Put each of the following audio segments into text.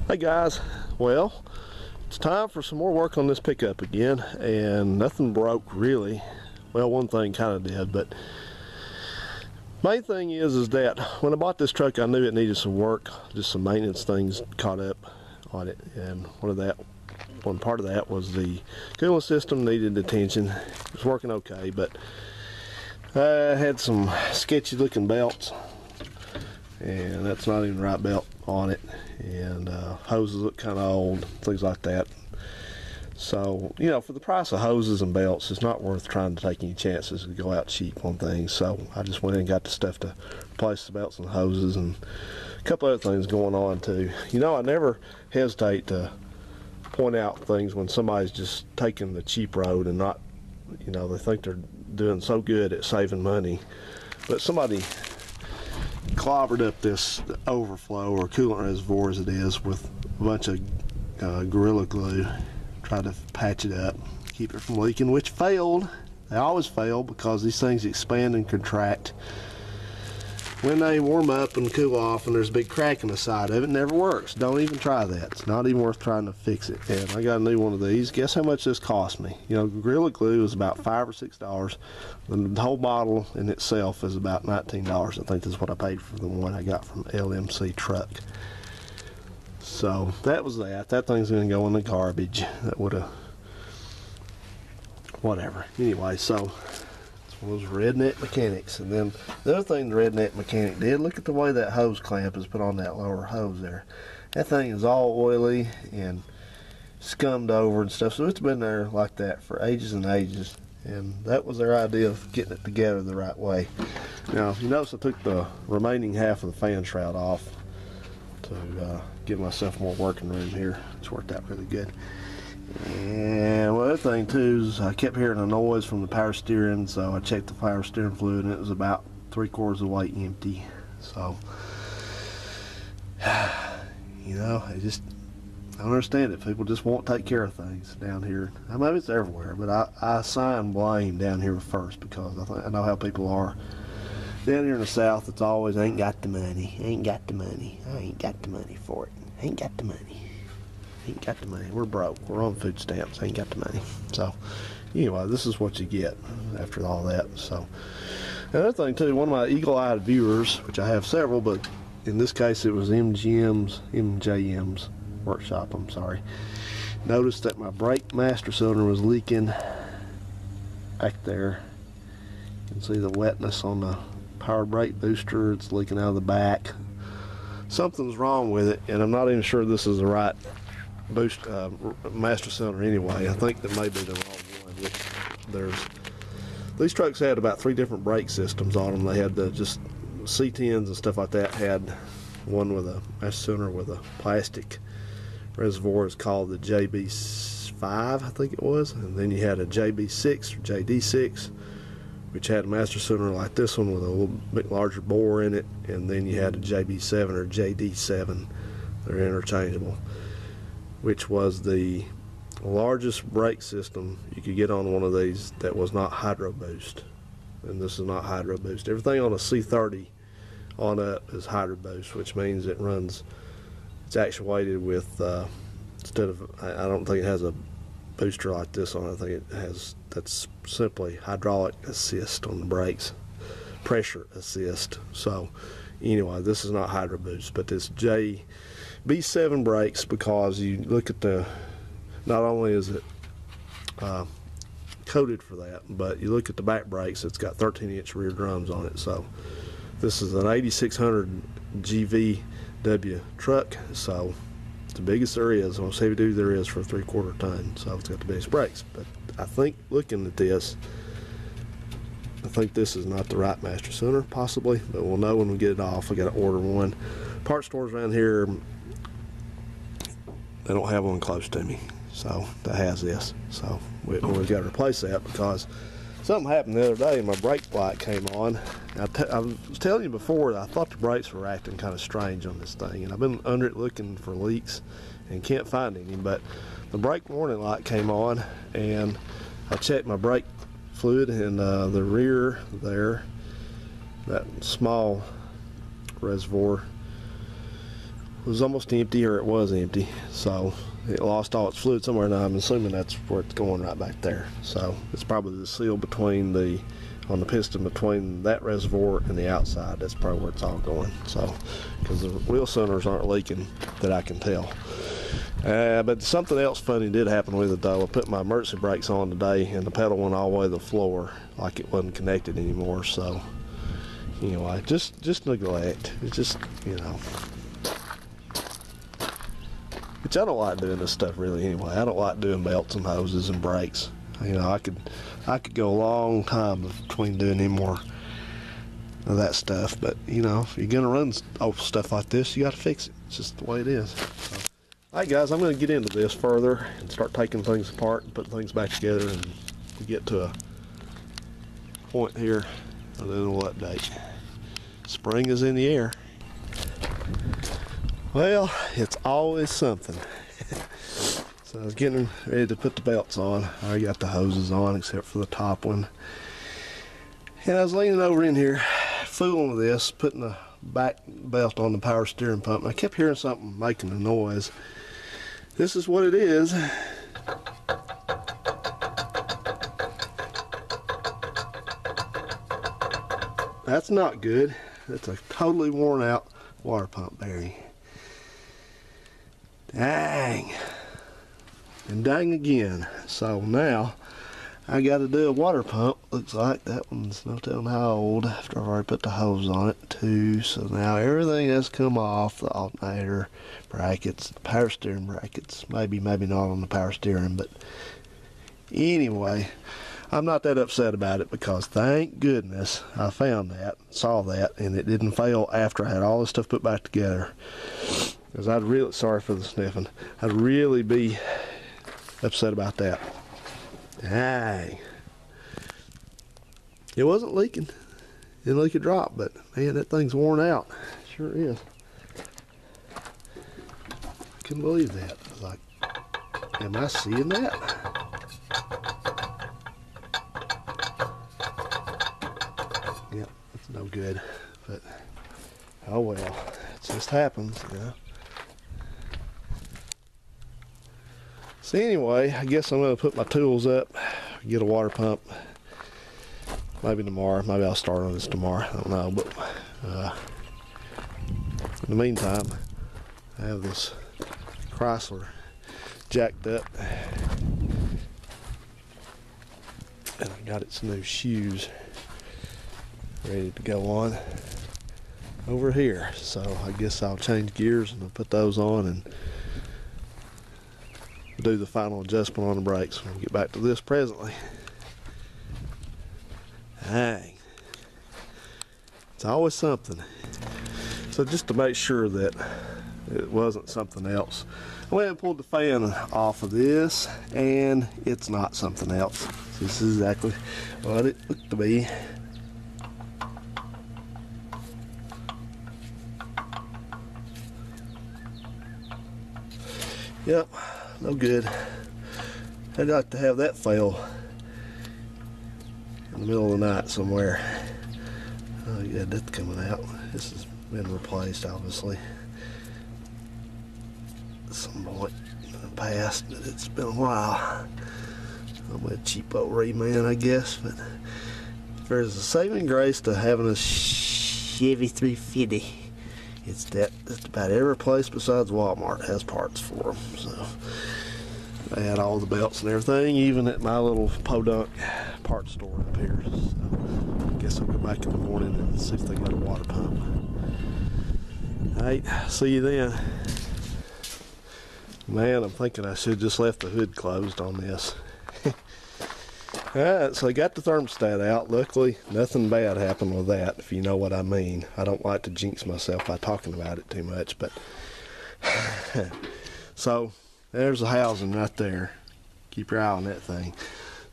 Hey guys, well, it's time for some more work on this pickup again, and nothing broke really. Well, one thing kind of did, but main thing is that when I bought this truck, I knew it needed some work, just some maintenance things caught up on it, and one part of that was the coolant system needed attention. It was working okay, but I had some sketchy looking belts, and that's not even the right belt on it, and hoses look kind of old, things like that. So, you know, for the price of hoses and belts, it's not worth trying to take any chances to go out cheap on things. So I just went in and got the stuff to replace the belts and hoses, and a couple other things going on too. You know, I never hesitate to point out things when somebody's just taking the cheap road and not, you know, they think they're doing so good at saving money, but somebody clobbered up this overflow or coolant reservoir as it is with a bunch of Gorilla Glue, tried to patch it up, keep it from leaking, which failed. They always fail because these things expand and contract when they warm up and cool off, and there's a big crack in the side of it. It never works. Don't even try that. It's not even worth trying to fix it. And I got a new one of these. Guess how much this cost me? You know, Gorilla Glue is about $5 or $6. The whole bottle in itself is about $19. I think that's what I paid for the one I got from LMC Truck. So that was that. That thing's gonna go in the garbage. That would have, whatever. Anyway, so those redneck mechanics. And then the other thing the redneck mechanic did, look at the way that hose clamp is put on that lower hose there. That thing is all oily and scummed over and stuff, so it's been there like that for ages and ages, and that was their idea of getting it together the right way. Now, if you notice, I took the remaining half of the fan shroud off to give myself more working room here. It's worked out really good. And one other thing too is I kept hearing a noise from the power steering, so I checked the power steering fluid, and it was about 3/4 of the way empty. So, you know, I don't understand it. People just won't take care of things down here. I mean, it's everywhere, but I assign blame down here first because I know how people are. Down here in the South, it's always, I ain't got the money, I ain't got the money, I ain't got the money for it, I ain't got the money. Ain't got the money. We're broke. We're on food stamps. Ain't got the money. So, anyway, this is what you get after all that. So, another thing too, one of my eagle-eyed viewers, which I have several, but in this case it was MJM's workshop. I'm sorry. Noticed that my brake master cylinder was leaking back there. You can see the wetness on the power brake booster. It's leaking out of the back. Something's wrong with it, and I'm not even sure this is the right master cylinder anyway. I think that may be the wrong one. These trucks had about 3 different brake systems on them. They had the just C10s and stuff like that. Had one with a master cylinder with a plastic reservoir. It's called the JB5, I think it was, and then you had a JB6 or JD6, which had a master cylinder like this one with a little bit larger bore in it, and then you had a JB7 or JD7. They're interchangeable, which was the largest brake system you could get on one of these that was not hydro boost. And this is not hydro boost. Everything on a C30 on up is hydro boost, which means it's actuated with, instead of, I don't think it has a booster like this on it. I think it has, that's simply hydraulic assist on the brakes, pressure assist. So anyway, this is not hydro boost, but this JB7 brakes, because you look at not only is it coated for that, but you look at the back brakes, it's got 13-inch rear drums on it. So this is an 8600 GVW truck, so it's the biggest there is, most heavy duty there is for a 3/4 ton. So it's got the biggest brakes. But I think looking at this, I think this is not the right master cylinder, possibly, but we'll know when we get it off. I got to order one. Part stores around here, they don't have one close to me, so that has this. So we've got to replace that because something happened the other day. My brake light came on. I was telling you before that I thought the brakes were acting kind of strange on this thing, and I've been under it looking for leaks and can't find any. But the brake warning light came on, and I checked my brake fluid in the rear there, that small reservoir was almost empty, or it was empty, so it lost all its fluid somewhere. Now I'm assuming that's where it's going, right back there. So it's probably the seal between on the piston between that reservoir and the outside. That's probably where it's all going. So, because the wheel cylinders aren't leaking that I can tell. But something else funny did happen with it though. I put my emergency brakes on today and the pedal went all the way to the floor, like it wasn't connected anymore. So anyway, just neglect. It's just, you know, which I don't like doing this stuff really anyway. I don't like doing belts and hoses and brakes. You know, I could go a long time between doing any more of that stuff, but you know, if you're gonna run stuff like this, you got to fix it. It's just the way it is. So, all right, guys, I'm going to get into this further and start taking things apart and putting things back together, and we get to a point here, and then we'll update. Spring is in the air. Well, it's always something. So I was getting ready to put the belts on. I already got the hoses on except for the top one. And I was leaning over in here, fooling with this, putting the back belt on the power steering pump. And I kept hearing something making a noise. This is what it is. That's not good. That's a totally worn out water pump bearing. Dang. And dang again. So now I got to do a water pump. Looks like that one's no telling how old after I've already put the hose on it too. So now everything has come off, the alternator brackets, the power steering brackets, maybe not on the power steering, but anyway, I'm not that upset about it because thank goodness I found that, saw that, and it didn't fail after I had all this stuff put back together. Because I'd really, sorry for the sniffing, I'd really be upset about that. Dang. It wasn't leaking. It didn't leak a drop, but man, that thing's worn out. Sure is. I couldn't believe that. I was like, am I seeing that? Yep, it's no good. But oh well. It just happens, you know. So anyway, I guess I'm going to put my tools up, get a water pump, maybe tomorrow. Maybe I'll start on this tomorrow. I don't know, but in the meantime, I have this Chrysler jacked up, and I got its new shoes ready to go on over here. So I guess I'll change gears and I'll put those on and do the final adjustment on the brakes. We'll get back to this presently. Dang. It's always something. So just to make sure that it wasn't something else, I went and pulled the fan off of this, and it's not something else. This is exactly what it looked to be. Yep. No good. I'd like to have that fail in the middle of the night somewhere. Oh yeah, that's coming out. This has been replaced, obviously, at some point in the past, but it's been a while. I'm a cheapo reman, I guess, but if there's a saving grace to having a Chevy 350, it's that just about every place besides Walmart has parts for them. So they had all the belts and everything, even at my little podunk parts store up here. So I guess I'll go back in the morning and see if they got a water pump. Alright, see you then. Man, I'm thinking I should have just left the hood closed on this. Alright, so I got the thermostat out. Luckily, nothing bad happened with that, if you know what I mean. I don't like to jinx myself by talking about it too much, but so there's the housing right there. Keep your eye on that thing.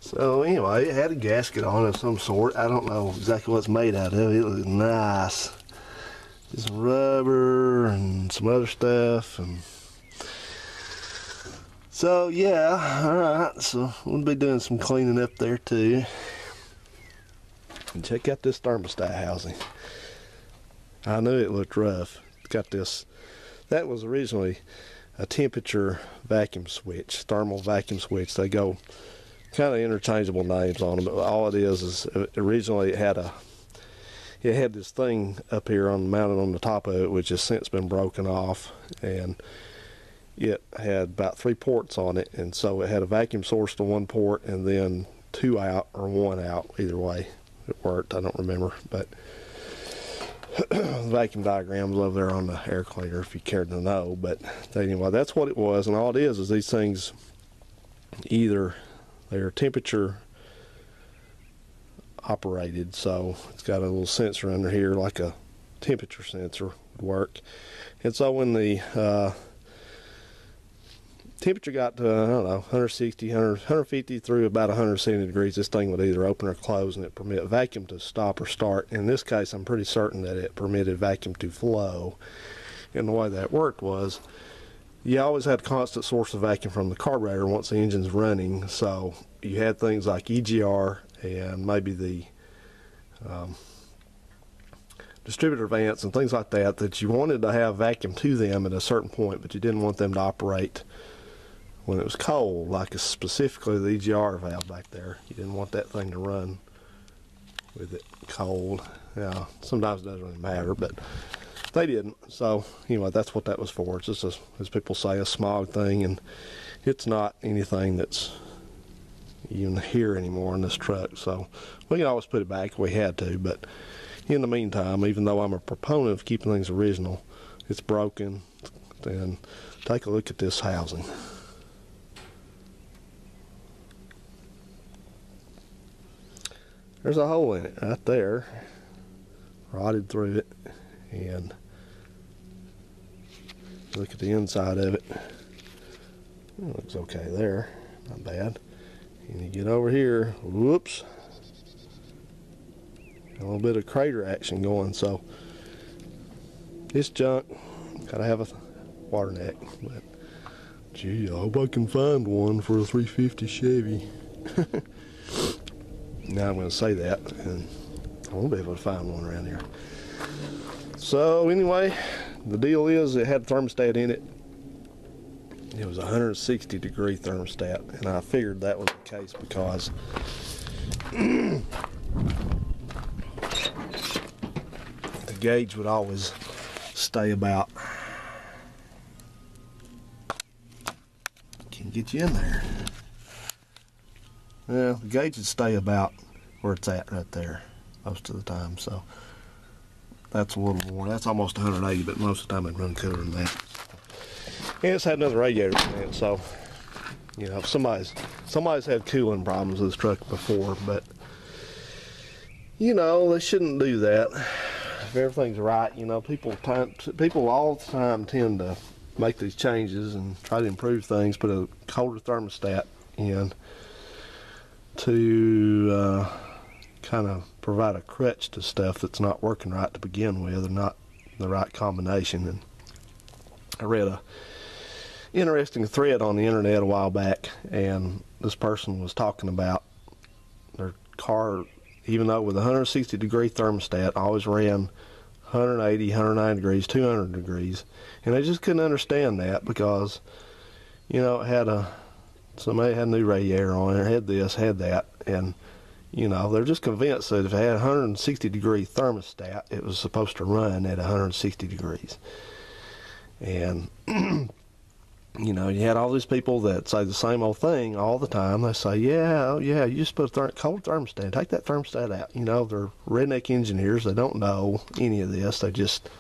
So anyway, it had a gasket on of some sort. I don't know exactly what it's made out of. It looks nice. Just rubber and some other stuff, and so yeah, alright, so we'll be doing some cleaning up there too. And check out this thermostat housing. I knew it looked rough. It's got this that was originally a temperature vacuum switch, thermal vacuum switch. They go kind of interchangeable names on them, but all it is originally it had this thing up here mounted on the top of it, which has since been broken off, and it had about 3 ports on it, and so it had a vacuum source to one port and then 2 out or 1 out, either way it worked. I don't remember, but the vacuum diagram's over there on the air cleaner if you cared to know. But anyway, that's what it was, and all it is these things, either they're temperature operated, so it's got a little sensor under here like a temperature sensor would work, and so when the temperature got to, I don't know, 160, 150 through about 170 degrees, this thing would either open or close, and it permit vacuum to stop or start. In this case, I'm pretty certain that it permitted vacuum to flow. And the way that worked was, you always had a constant source of vacuum from the carburetor once the engine's running, so you had things like EGR and maybe the distributor vents and things like that you wanted to have vacuum to them at a certain point, but you didn't want them to operate when it was cold, like specifically the EGR valve back there. You didn't want that thing to run with it cold. Yeah, sometimes it doesn't really matter, but they didn't. So anyway, that's what that was for. It's just, as people say, a smog thing, and it's not anything that's even here anymore in this truck. So we can always put it back if we had to, but in the meantime, even though I'm a proponent of keeping things original, it's broken. Then take a look at this housing. There's a hole in it right there, rotted through it, and look at the inside of it. It looks okay there, not bad. And you get over here, whoops, a little bit of crater action going. So this junk gotta have a water neck, but gee, I hope I can find one for a 350 Chevy. Now I'm going to say that, and I won't be able to find one around here. So anyway, the deal is it had a thermostat in it. It was a 160 degree thermostat, and I figured that was the case because the gauge would always stay about, can get you in there. Well, the gauge would stay about where it's at right there most of the time, so that's a little more. That's almost 180, but most of the time I'd run cooler than that. And it's had another radiator in it, so you know, somebody's had cooling problems with this truck before, but you know, they shouldn't do that. If everything's right, you know, people all the time tend to make these changes and try to improve things, put a colder thermostat in to kind of provide a crutch to stuff that's not working right to begin with, or not the right combination. And I read a interesting thread on the internet a while back, and this person was talking about their car, even though with a 160 degree thermostat, always ran 180, 109 degrees, 200 degrees, and they just couldn't understand that because, you know, it had somebody had a new radiator on it, had this, had that, and you know, they're just convinced that if it had a 160 degree thermostat, it was supposed to run at 160 degrees. And you know, you had all these people that say the same old thing all the time. They say, yeah, you just put a cold thermostat, take that thermostat out. You know, they're redneck engineers. They don't know any of this. They just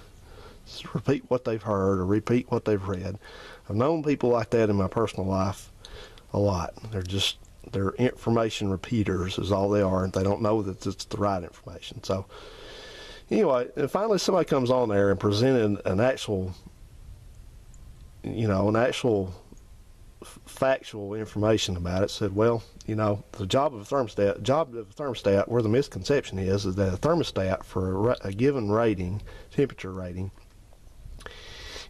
repeat what they've heard or repeat what they've read. I've known people like that in my personal life a lot. They're information repeaters is all they are, and they don't know that it's the right information. So anyway, and finally somebody comes on there and presented an actual, you know, factual information about it. Said, well, you know, the job of a thermostat, where the misconception is that a thermostat for a given rating, temperature rating,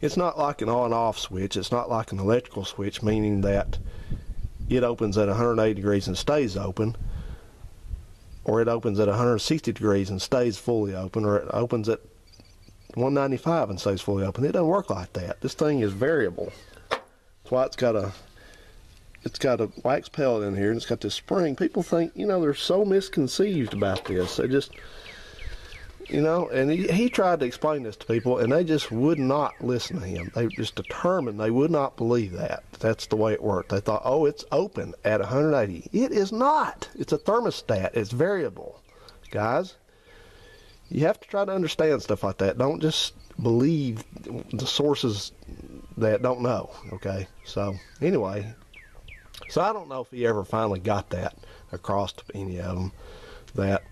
it's not like an on-off switch. It's not like an electrical switch, meaning that it opens at 180 degrees and stays open, or it opens at 160 degrees and stays fully open, or it opens at 195 and stays fully open. It doesn't work like that. This thing is variable. That's why it's got a wax pellet in here, and it's got this spring. People think, you know, they're so misconceived about this. They just, you know, and he tried to explain this to people, and they just would not listen to him. They just determined they would not believe that. That's the way it worked. They thought, oh, it's open at 180. It is not. It's a thermostat. It's variable. Guys, you have to try to understand stuff like that. Don't just believe the sources that don't know, okay? So, anyway, so I don't know if he ever finally got that across to any of them, that,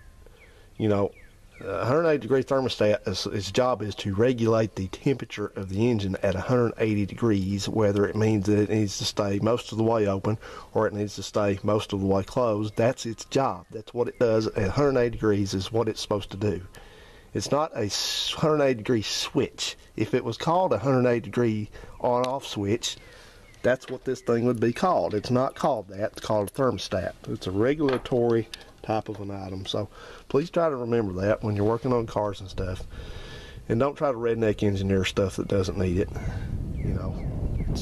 you know, 180 degree thermostat, its job is to regulate the temperature of the engine at 180 degrees, whether it means that it needs to stay most of the way open or it needs to stay most of the way closed. That's its job. That's what it does at 180 degrees is what it's supposed to do. It's not a 180 degree switch. If it was called a 180 degree on off switch, that's what this thing would be called. It's not called that. It's called a thermostat. It's a regulatory type of an item. So please try to remember that when you're working on cars and stuff. And don't try to redneck engineer stuff that doesn't need it. You know.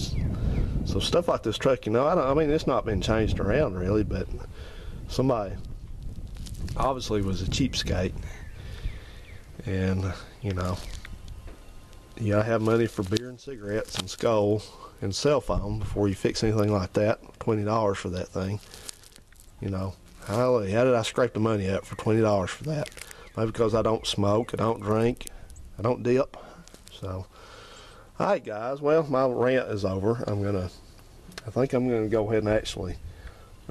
So stuff like this truck, you know, I mean, it's not been changed around really, but somebody obviously was a cheapskate. And, you know, you gotta have money for beer and cigarettes and skull and cell phone before you fix anything like that. $20 for that thing. You know, how did I scrape the money up for $20 for that? Maybe because I don't smoke, I don't drink, I don't dip. So, alright guys, well, my rant is over. I think I'm gonna go ahead and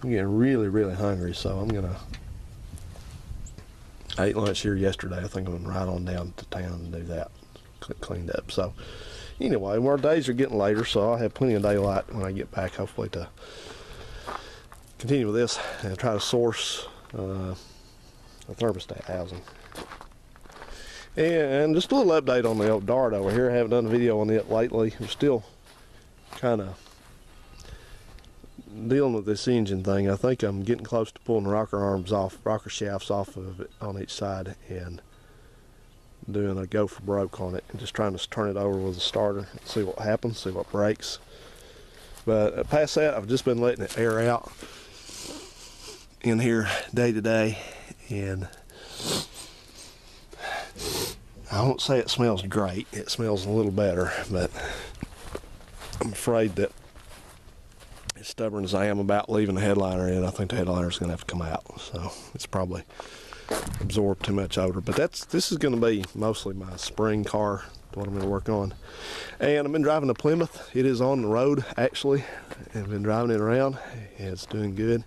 I'm getting really, really hungry, so I ate lunch here yesterday. I think I'm gonna ride on down to town and do that. Cleaned up. So anyway, our days are getting later, so I'll have plenty of daylight when I get back, hopefully, to continue with this and try to source a thermostat housing. And just a little update on the old Dart over here. I haven't done a video on it lately. I'm still kind of dealing with this engine thing. I think I'm getting close to pulling the rocker shafts off of it on each side and doing a go for broke on it and just trying to turn it over with a starter and see what happens, see what breaks. But past that, I've just been letting it air out in here day to day, and I won't say it smells great. It smells a little better, but I'm afraid that as stubborn as I am about leaving the headliner in, I think the headliner's going to have to come out. So it's probably absorbed too much odor. But this is going to be mostly my spring car, what I'm going to work on. And I've been driving a Plymouth. It is on the road, actually. I've been driving it around, and it's doing good.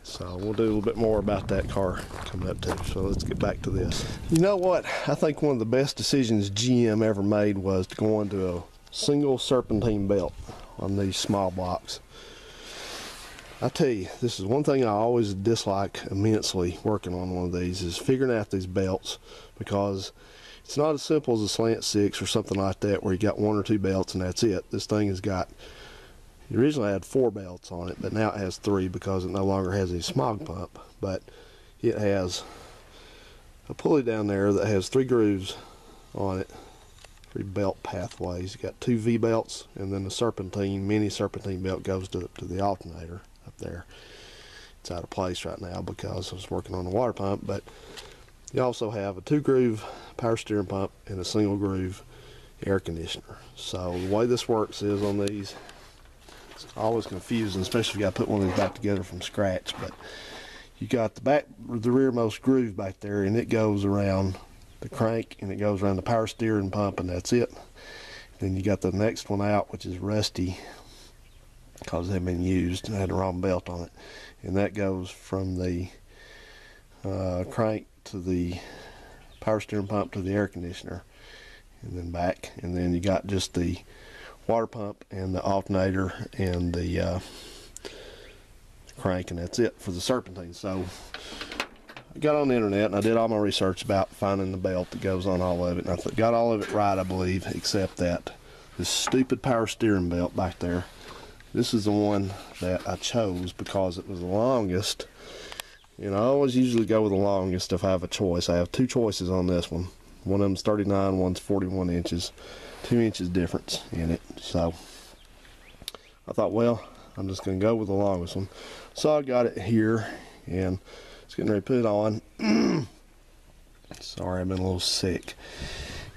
So we'll do a little bit more about that car coming up too. So let's get back to this. You know what? I think one of the best decisions GM ever made was to go into a single serpentine belt on these small blocks. I tell you, this is one thing I always dislike immensely working on one of these, is figuring out these belts, because it's not as simple as a slant six or something like that where you got one or two belts and that's it. This thing has got, it originally had 4 belts on it, but now it has 3 because it no longer has a smog pump. But it has a pulley down there that has 3 grooves on it, 3 belt pathways. You got 2 V belts, and then the serpentine, mini serpentine belt goes to the alternator up there. It's out of place right now because I was working on the water pump, but you also have a 2-groove power steering pump and a single groove air conditioner. So the way this works is on these, it's always confusing, especially if you got to put one of these back together from scratch, but you got the rearmost groove back there, and it goes around the crank and it goes around the power steering pump, and that's it. Then you got the next one out, which is rusty because they've been used and had the wrong belt on it, and that goes from the crank to the power steering pump to the air conditioner and then back. And then you got just the water pump and the alternator and the crank, and that's it for the serpentine. So I got on the internet and I did all my research about finding the belt that goes on all of it, and I got all of it right, I believe, except that this stupid power steering belt back there. This is the one that I chose because it was the longest. You know, I always usually go with the longest if I have a choice. I have 2 choices on this one. One of them's 39, one's 41 inches. 2 inches difference in it. So I thought, well, I'm just going to go with the longest one. So I got it here, and it's getting ready to put it on. Sorry, I've been a little sick.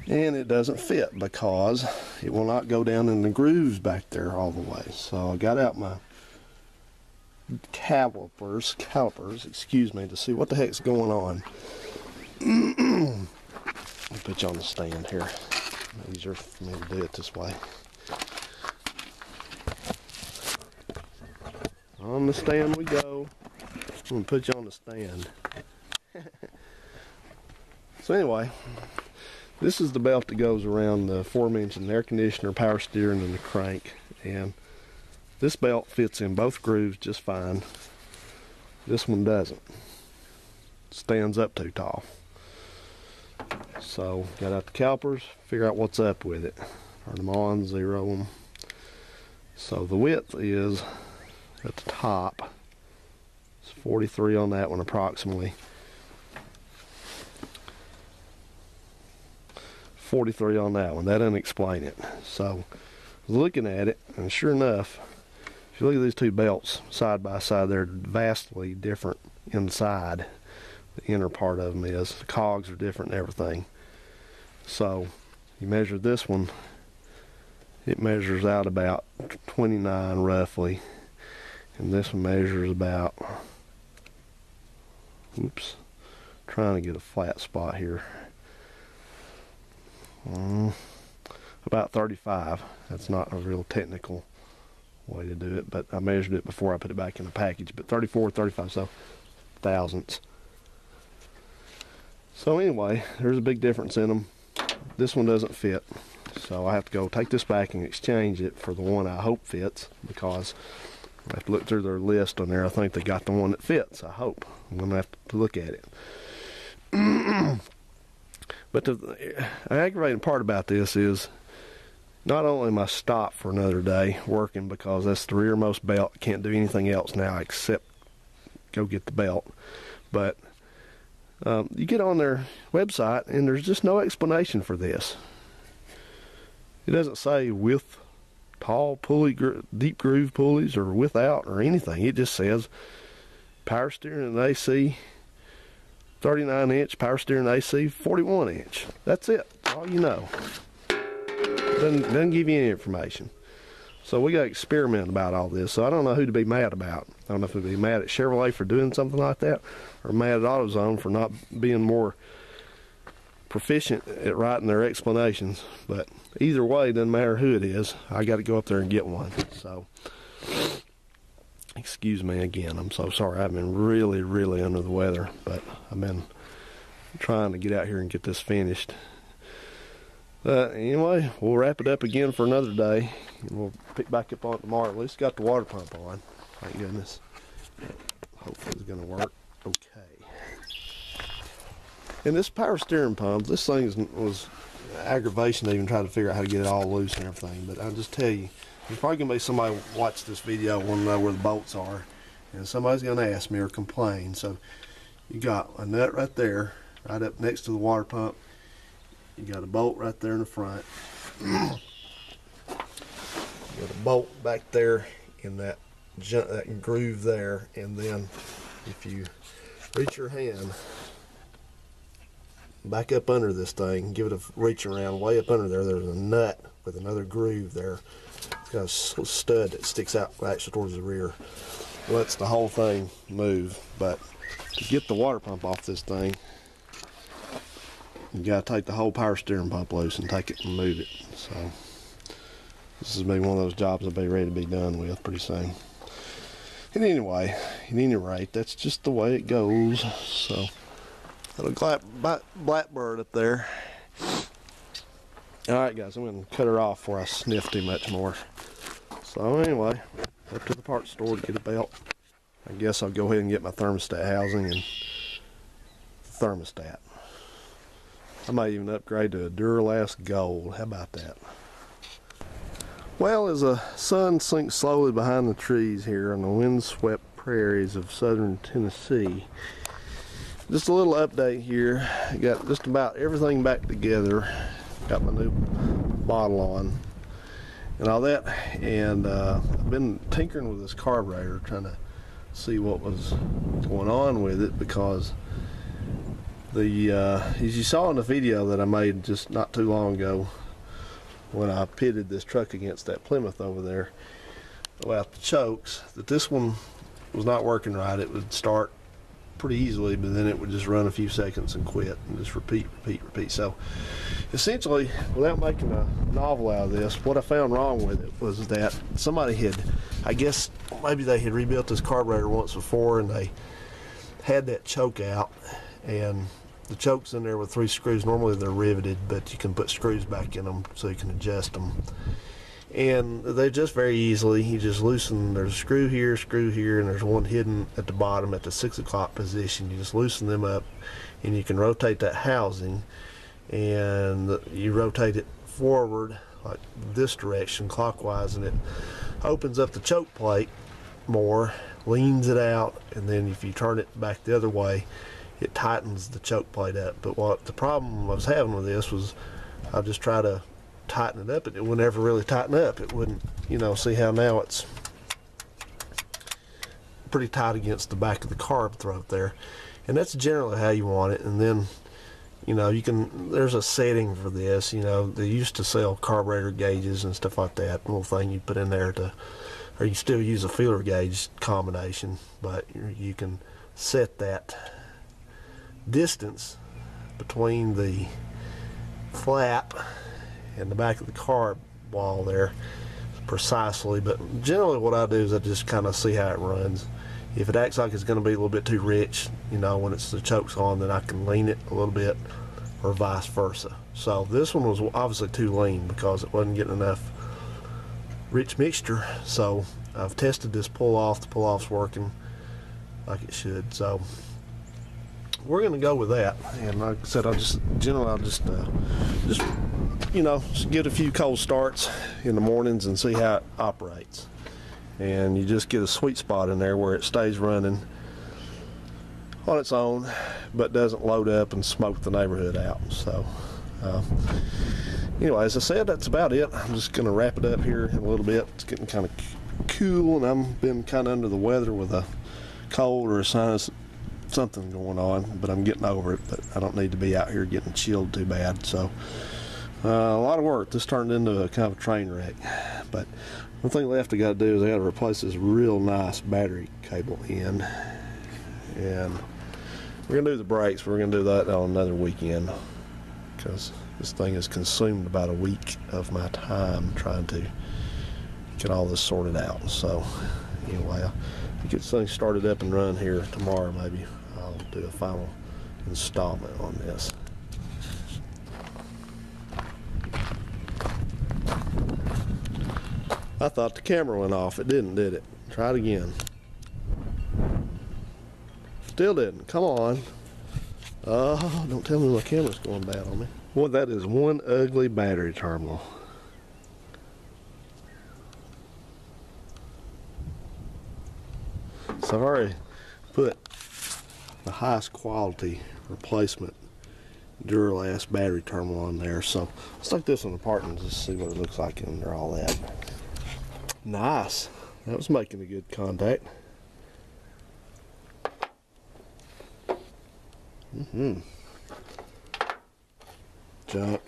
And it doesn't fit because it will not go down in the grooves back there all the way. So I got out my calipers, excuse me, to see what the heck's going on. Let me put you on the stand here. Easier for me to do it this way. On the stand we go. I'm going to put you on the stand. So anyway, this is the belt that goes around the aforementioned air conditioner, power steering, and the crank. And this belt fits in both grooves just fine. This one doesn't. Stands up too tall. So got out the calipers, figure out what's up with it. Turn them on, zero them. So the width is at the top. It's 43 on that one approximately. 43 on that one. That doesn't explain it. So I was looking at it, and sure enough, if you look at these two belts side by side, they're vastly different inside. The inner part of them is. The cogs are different and everything. So you measure this one, it measures out about 29 roughly, and this one measures about, oops, trying to get a flat spot here, about 35. That's not a real technical way to do it, but I measured it before I put it back in the package. But 34, 35, so thousandths. So anyway, there's a big difference in them. This one doesn't fit, so I have to go take this back and exchange it for the one I hope fits, because I have to look through their list on there. I think they got the one that fits. I hope. I'm going to have to look at it. But the aggravating part about this is not only am I stopped for another day working because that's the rearmost belt. I can't do anything else now except go get the belt. But you get on their website and there's just no explanation for this. It doesn't say with tall pulley, deep groove pulleys, or without, or anything. It just says power steering and AC 39 inch, power steering AC 41 inch. That's it. That's all you know. Doesn't give you any information. So we got to experiment about all this. So I don't know who to be mad about. I don't know if to be mad at Chevrolet for doing something like that, or mad at AutoZone for not being more proficient at writing their explanations. But either way, it doesn't matter who it is. I got to go up there and get one. So excuse me again. I'm so sorry. I've been really, really under the weather, but I've been trying to get out here and get this finished. Anyway, we'll wrap it up again for another day, and we'll pick back up on it tomorrow. At least got the water pump on. Thank goodness. Hopefully it's going to work okay. And this power steering pump, this thing was aggravation to even try to figure out how to get it all loose and everything. But I'll just tell you, there's probably going to be somebody watch this video want to know where the bolts are, and somebody's going to ask me or complain. So you got a nut right there, right up next to the water pump. You got a bolt right there in the front. You got a bolt back there in that groove there, and then if you reach your hand back up under this thing, give it a reach around way up under there, there's a nut with another groove there. It's got a stud that sticks out actually towards the rear. Lets the whole thing move. But to get the water pump off this thing, you gotta take the whole power steering pump loose and take it and move it. So this is maybe one of those jobs I'll be ready to be done with pretty soon. And anyway, at any rate, that's just the way it goes. So got a blackbird up there. Alright guys, I'm going to cut her off before I sniff too much more. So anyway, up to the parts store to get a belt. I guess I'll go ahead and get my thermostat housing and thermostat. I might even upgrade to a Duralast Gold. How about that? Well, as the sun sinks slowly behind the trees here on the windswept prairies of southern Tennessee, just a little update here. I got just about everything back together. Got my new bottle on and all that, and I've been tinkering with this carburetor, trying to see what was going on with it, because the as you saw in the video that I made just not too long ago when I pitted this truck against that Plymouth over there about the chokes, that this one was not working right. It would start pretty easily, but then it would just run a few seconds and quit and just repeat. So essentially, without making a novel out of this, what I found wrong with it was that somebody had, I guess maybe they had rebuilt this carburetor once before, and they had that choke out, and the choke's in there with 3 screws. Normally they're riveted, but you can put screws back in them so you can adjust them, and they just very easily, you just loosen, there's a screw here, and there's one hidden at the bottom at the 6 o'clock position. You just loosen them up, and you can rotate that housing, and you rotate it forward like this direction clockwise, and it opens up the choke plate more, leans it out, and then if you turn it back the other way, it tightens the choke plate up. But what the problem I was having with this was, I just try to tighten it up, and it would never really tighten up. It wouldn't, you know, see how now it's pretty tight against the back of the carb throat there, and that's generally how you want it. And then, you know, you can, there's a setting for this. You know, they used to sell carburetor gauges and stuff like that, little thing you put in there to, or you still use a feeler gauge combination, but you can set that distance between the flap and the back of the carb wall there precisely. But generally what I do is I just kind of see how it runs. If it acts like it's going to be a little bit too rich, you know, when it's the choke's on, then I can lean it a little bit, or vice versa. So this one was obviously too lean because it wasn't getting enough rich mixture. So I've tested this pull-off. The pull-off's working like it should. So we're going to go with that. And like I said, I'll just you know, just get a few cold starts in the mornings and see how it operates. And you just get a sweet spot in there where it stays running on its own, but doesn't load up and smoke the neighborhood out. So anyway, as I said, that's about it. I'm just going to wrap it up here in a little bit. It's getting kind of cool, and I've been kind of under the weather with a cold or a sinus, something going on, but I'm getting over it. But I don't need to be out here getting chilled too bad. So a lot of work. This turned into a kind of a train wreck. But one thing left I got to do is I got to replace this real nice battery cable in, and we're gonna do the brakes. We're gonna do that on another weekend, because this thing has consumed about a week of my time trying to get all this sorted out. So anyway, I'll get this thing started up and run here tomorrow. Maybe I'll do a final installment on this. I thought the camera went off. It didn't, did it? Try it again. Still didn't. Come on. Oh, don't tell me my camera's going bad on me. Boy, that is one ugly battery terminal. So I've already put the highest quality replacement Duralast battery terminal on there. So let's take this one apart and just see what it looks like under all that. Nice. That was making a good contact. Junk.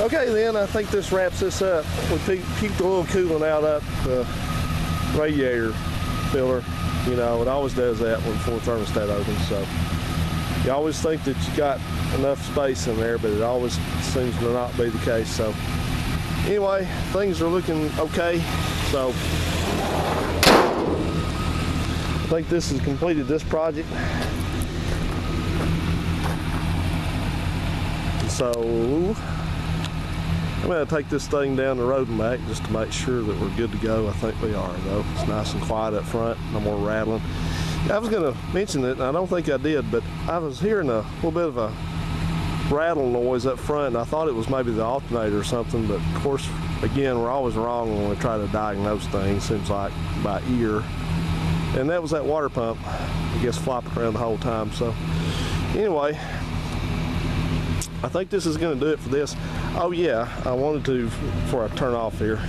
Okay, then I think this wraps this up. We peeked a little coolant out up radiator filler, you know, it always does that before the thermostat opens. So you always think that you got enough space in there, but it always seems to not be the case. So anyway, things are looking okay. So I think this has completed this project. So I'm going to take this thing down the road and back just to make sure that we're good to go. I think we are, though. It's nice and quiet up front, no more rattling. I was going to mention it, and I don't think I did, but I was hearing a little bit of a rattle noise up front, and I thought it was maybe the alternator or something, but of course, again, we're always wrong when we try to diagnose things, seems like, by ear. And that was that water pump, I guess, flopping around the whole time. So anyway, I think this is going to do it for this. Oh yeah, I wanted to, before I turn off here,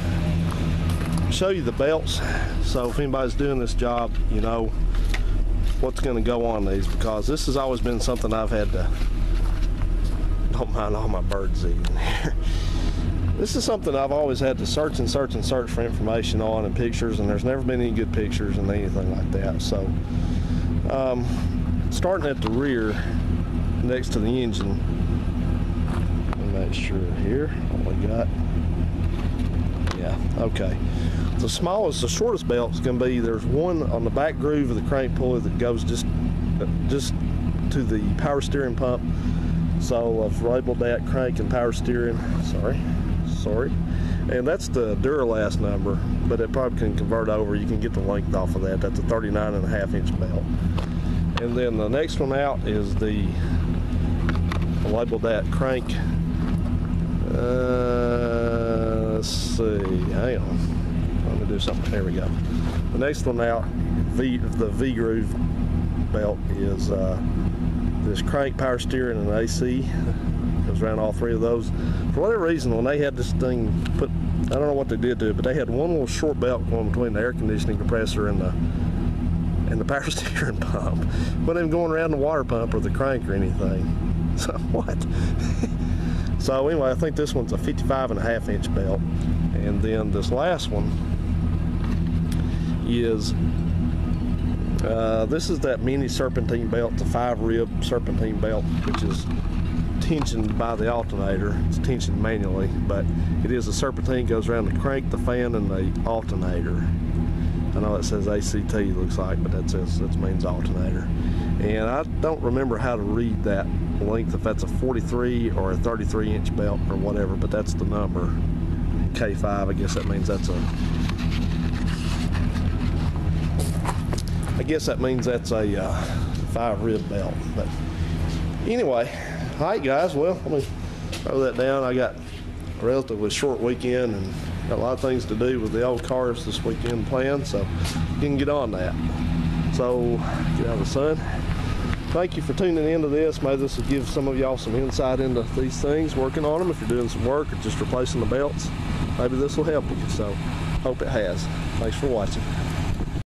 show you the belts. So if anybody's doing this job, you know what's going to go on these, because this has always been something I've had to, don't mind all my birds eating here. This is something I've always had to search and search and search for information on and pictures, and there's never been any good pictures and anything like that. So starting at the rear next to the engine, make sure here what we got. Yeah, okay. The smallest, the shortest belt is going to be, there's one on the back groove of the crank pulley that goes just to the power steering pump. So I've labeled that crank and power steering. Sorry. And that's the Duralast number, but it probably can convert over. You can get the length off of that. That's a 39.5-inch belt. And then the next one out is the, I labeled that crank. Let's see, hang on, let me do something. There we go. The next one out, the V-groove belt, is this crank, power steering, and AC. Goes around all three of those. For whatever reason, when they had this thing put, I don't know what they did to it, but they had one little short belt going between the air conditioning compressor and the power steering pump. Wasn't even going around the water pump or the crank or anything. So what? So anyway, I think this one's a 55.5-inch belt. And then this last one is, this is that mini Serpentine belt. It's a 5-rib Serpentine belt, which is tensioned by the alternator. It's tensioned manually, but it is a Serpentine, goes around the crank, the fan, and the alternator. I know it says ACT, looks like, but that means alternator. And I don't remember how to read that length, if that's a 43 or a 33-inch belt or whatever, but that's the number. K5, I guess that means that's a, I guess that means that's a 5-rib belt. But anyway, all right guys, well, let me throw that down. I got a relatively short weekend and got a lot of things to do with the old cars this weekend planned, so you can get on that. So get out of the sun. Thank you for tuning into this. Maybe this will give some of y'all some insight into these things, working on them. If you're doing some work or just replacing the belts, maybe this will help you. So hope it has. Thanks for watching.